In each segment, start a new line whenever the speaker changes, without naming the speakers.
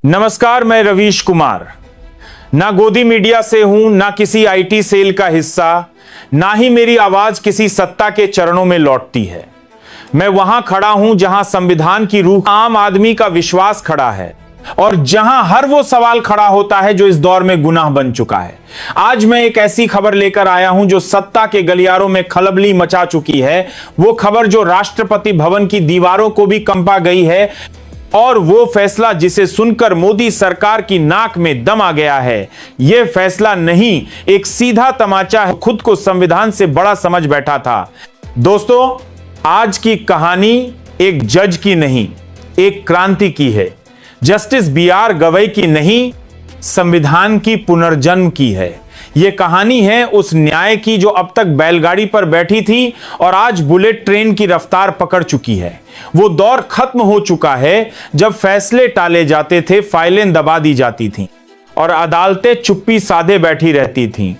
नमस्कार, मैं रवीश कुमार। ना गोदी मीडिया से हूं, ना किसी आईटी सेल का हिस्सा, ना ही मेरी आवाज किसी सत्ता के चरणों में लौटती है। मैं वहां खड़ा हूं जहां संविधान की रूह आम आदमी का विश्वास खड़ा है और जहां हर वो सवाल खड़ा होता है जो इस दौर में गुनाह बन चुका है। आज मैं एक ऐसी खबर लेकर आया हूं जो सत्ता के गलियारों में खलबली मचा चुकी है। वो खबर जो राष्ट्रपति भवन की दीवारों को भी कंपा गई है और वो फैसला जिसे सुनकर मोदी सरकार की नाक में दम आ गया है। यह फैसला नहीं, एक सीधा तमाचा है। खुद को संविधान से बड़ा समझ बैठा था। दोस्तों, आज की कहानी एक जज की नहीं, एक क्रांति की है। Justice B R. गवई की नहीं, संविधान की पुनर्जन्म की है। यह कहानी है उस न्याय की जो अब तक बैलगाड़ी पर बैठी थी और आज बुलेट ट्रेन की रफ्तार पकड़ चुकी है। वो दौर खत्म हो चुका है जब फैसले टाले जाते थे, फाइलें दबा दी जाती थीं और अदालतें चुप्पी साधे बैठी रहती थीं।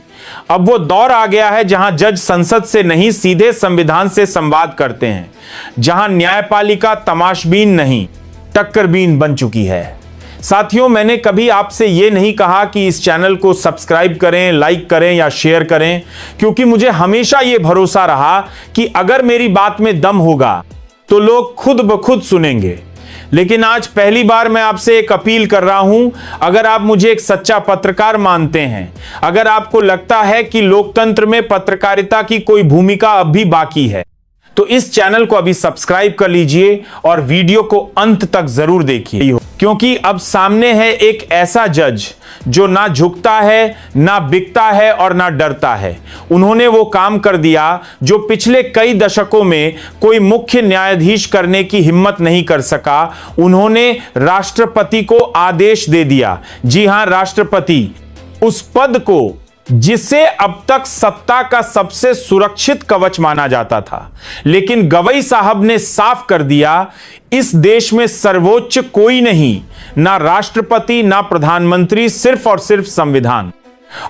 अब वो दौर आ गया है जहां जज संसद से नहीं, सीधे संविधान से संवाद करते हैं, जहां न्यायपालिका तमाशबीन नहीं, टक्करबीन बन चुकी है। साथियों, मैंने कभी आपसे यह नहीं कहा कि इस चैनल को सब्सक्राइब करें, लाइक करें या शेयर करें, क्योंकि मुझे हमेशा यह भरोसा रहा कि अगर मेरी बात में दम होगा तो लोग खुद ब खुद सुनेंगे। लेकिन आज पहली बार मैं आपसे एक अपील कर रहा हूं, अगर आप मुझे एक सच्चा पत्रकार मानते हैं, अगर आपको लगता है कि लोकतंत्र में पत्रकारिता की कोई भूमिका अब भी बाकी है, तो इस चैनल को अभी सब्सक्राइब कर लीजिए और वीडियो को अंत तक जरूर देखिए, क्योंकि अब सामने है एक ऐसा जज जो ना झुकता है, ना बिकता है और ना डरता है। उन्होंने वो काम कर दिया जो पिछले कई दशकों में कोई मुख्य न्यायाधीश करने की हिम्मत नहीं कर सका। उन्होंने राष्ट्रपति को आदेश दे दिया। जी हां, राष्ट्रपति, उस पद को जिसे अब तक सत्ता का सबसे सुरक्षित कवच माना जाता था। लेकिन गवई साहब ने साफ कर दिया, इस देश में सर्वोच्च कोई नहीं, ना राष्ट्रपति ना प्रधानमंत्री, सिर्फ और सिर्फ संविधान।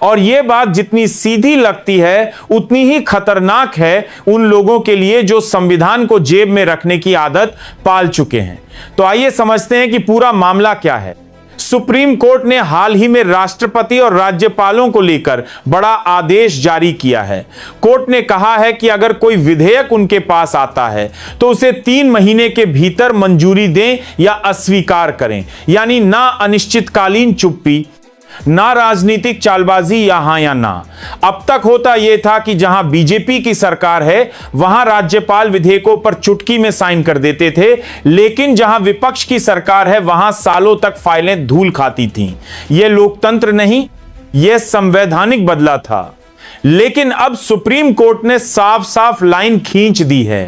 और यह बात जितनी सीधी लगती है उतनी ही खतरनाक है उन लोगों के लिए जो संविधान को जेब में रखने की आदत पाल चुके हैं। तो आइए समझते हैं कि पूरा मामला क्या है। सुप्रीम कोर्ट ने हाल ही में राष्ट्रपति और राज्यपालों को लेकर बड़ा आदेश जारी किया है। कोर्ट ने कहा है कि अगर कोई विधेयक उनके पास आता है तो उसे 3 महीने के भीतर मंजूरी दें या अस्वीकार करें। यानी ना अनिश्चितकालीन चुप्पी, ना राजनीतिक चालबाजी, या हां या ना। अब तक होता यह था कि जहां बीजेपी की सरकार है वहां राज्यपाल विधेयकों पर चुटकी में साइन कर देते थे, लेकिन जहां विपक्ष की सरकार है वहां सालों तक फाइलें धूल खाती थीं। यह लोकतंत्र नहीं, यह संवैधानिक बदला था। लेकिन अब सुप्रीम कोर्ट ने साफ साफ लाइन खींच दी है।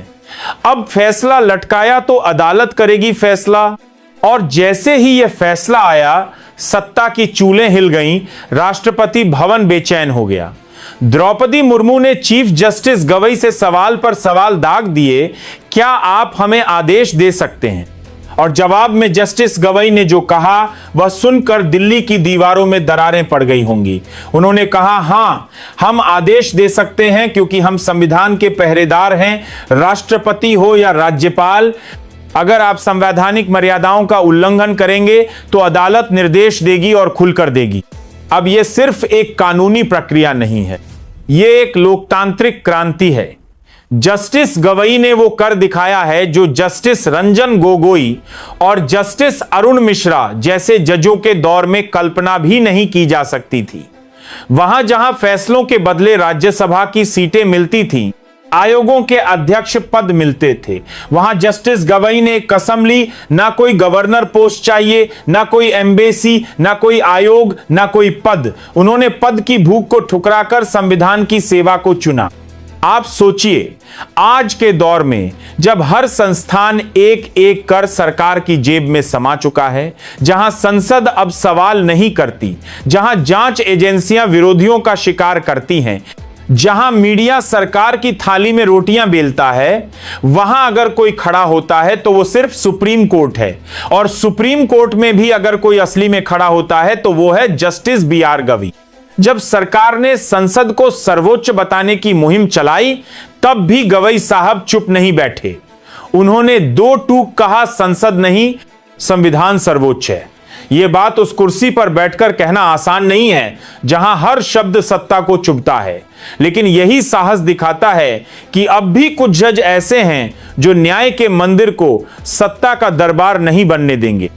अब फैसला लटकाया तो अदालत करेगी फैसला, और जैसे ही यह फैसला आया सत्ता की चूलें हिल गईं, राष्ट्रपति भवन बेचैन हो गया। द्रौपदी मुर्मू ने चीफ जस्टिस गवई से सवाल पर सवाल दाग दिए, क्या आप हमें आदेश दे सकते हैं? और जवाब में जस्टिस गवई ने जो कहा वह सुनकर दिल्ली की दीवारों में दरारें पड़ गई होंगी। उन्होंने कहा, हां, हम आदेश दे सकते हैं क्योंकि हम संविधान के पहरेदार हैं। राष्ट्रपति हो या राज्यपाल, अगर आप संवैधानिक मर्यादाओं का उल्लंघन करेंगे तो अदालत निर्देश देगी और खुलकर देगी। अब यह सिर्फ एक कानूनी प्रक्रिया नहीं है, यह एक लोकतांत्रिक क्रांति है। जस्टिस गवई ने वो कर दिखाया है जो जस्टिस रंजन गोगोई और जस्टिस अरुण मिश्रा जैसे जजों के दौर में कल्पना भी नहीं की जा सकती थी। वहां जहां फैसलों के बदले राज्यसभा की सीटें मिलती थीं, आयोगों के अध्यक्ष पद मिलते थे, वहां जस्टिस गवई ने कसम ली, ना कोई गवर्नर पोस्ट चाहिए, ना कोई एम्बेसी, ना कोई आयोग, ना कोई पद। उन्होंने पद की भूख को ठुकराकर संविधान की सेवा को चुना। आप सोचिए, आज के दौर में जब हर संस्थान एक एक कर सरकार की जेब में समा चुका है, जहां संसद अब सवाल नहीं करती, जहां जांच एजेंसियां विरोधियों का शिकार करती हैं, जहां मीडिया सरकार की थाली में रोटियां बेलता है, वहां अगर कोई खड़ा होता है तो वो सिर्फ सुप्रीम कोर्ट है। और सुप्रीम कोर्ट में भी अगर कोई असली में खड़ा होता है तो वो है जस्टिस बी.आर. गवई। जब सरकार ने संसद को सर्वोच्च बताने की मुहिम चलाई, तब भी गवई साहब चुप नहीं बैठे। उन्होंने 2 टूक कहा, संसद नहीं, संविधान सर्वोच्च है। यह बात उस कुर्सी पर बैठकर कहना आसान नहीं है जहां हर शब्द सत्ता को चुभता है, लेकिन यही साहस दिखाता है कि अब भी कुछ जज ऐसे हैं जो न्याय के मंदिर को सत्ता का दरबार नहीं बनने देंगे।